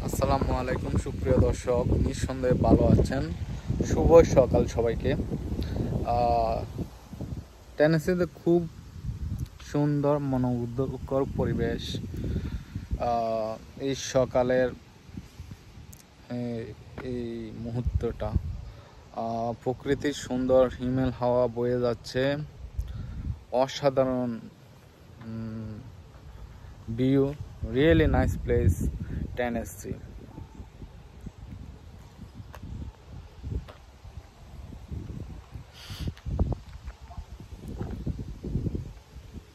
আসসালামু আলাইকুম সুপ্রিয় দর্শক, নিঃসন্দেহে ভালো আছেন। শুভ সকাল সবাইকে। টেনেসিতে খুব সুন্দর মনোমুগ্ধকর পরিবেশ। এই সকালের এই মুহূর্তটা, প্রকৃতির সুন্দর হিমেল হাওয়া বয়ে যাচ্ছে, অসাধারণ view, really nice place Tennessee.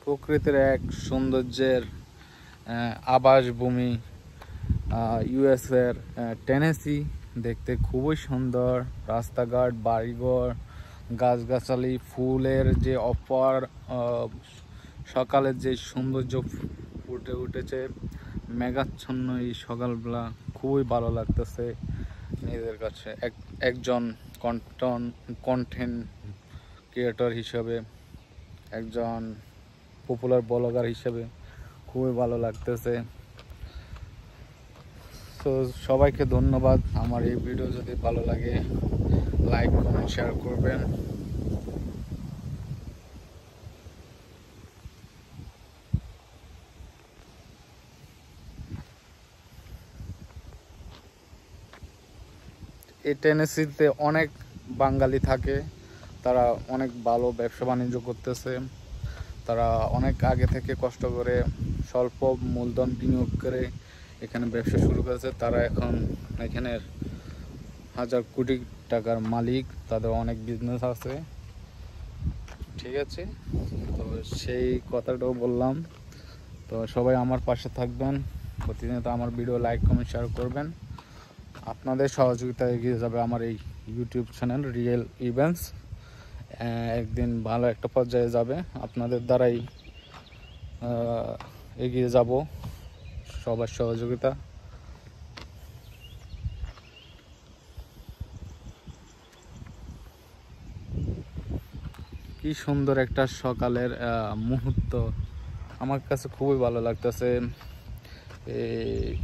প্রকৃতির এক সৌন্দর্যের আবাসভূমি ইউএসের টেনেসি। দেখতে খুবই সুন্দর, রাস্তাঘাট, বাড়িঘর, গাছগাছালি, ফুলের যে অপার সকালের যে সৌন্দর্য ফুটে উঠেছে, মেঘাচ্ছন্ন এই সকালবেলা খুবই ভালো লাগতেছে নিজেদের কাছে। একজন কন্টেন্ট ক্রিয়েটর হিসেবে, একজন পপুলার ব্লগার হিসেবে খুবই ভালো লাগতেছে। তো সবাইকে ধন্যবাদ। আমার এই ভিডিও যদি ভালো লাগে লাইক, কমেন্ট, শেয়ার করবেন। এই টেনেসিতে অনেক বাঙালি থাকে, তারা অনেক ভালো ব্যবসা বাণিজ্য করতেছে। তারা অনেক আগে থেকে কষ্ট করে স্বল্প মূলধন বিনিয়োগ করে এখানে ব্যবসা শুরু করেছে। তারা এখন এখানের হাজার কোটি টাকার মালিক, তাদের অনেক বিজনেস আছে। ঠিক আছে, তো সেই কথাটাও বললাম। তো সবাই আমার পাশে থাকবেন, প্রতিনিয়ত আমার ভিডিও লাইক, কমেন্ট, শেয়ার করবেন। আপনাদের সহযোগিতায় এগিয়ে যাবে আমার এই ইউটিউব চ্যানেল রিয়েল ইভেন্টস। একদিন ভালো একটা পর্যায়ে যাবে, আপনাদের দ্বারাই এগিয়ে যাব, সবার সহযোগিতা। কি সুন্দর একটা সকালের মুহূর্ত, আমার কাছে খুবই ভালো লাগতেছে। এই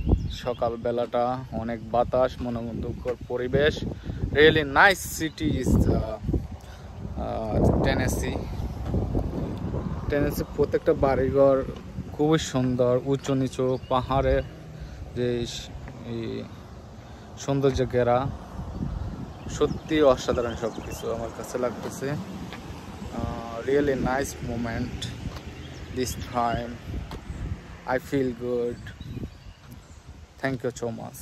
সকালবেলাটা, অনেক বাতাস, মনোমুগ্ধকর পরিবেশ, really nice city is Tennessee. প্রত্যেকটা বাড়িঘর খুবই সুন্দর, উঁচু নিচু, পাহাড়ের যে সৌন্দর্য ঘেরা, সত্যি অসাধারণ সব কিছু আমার কাছে লাগতেছে। Really nice moment this time, I feel good. Thank you so much.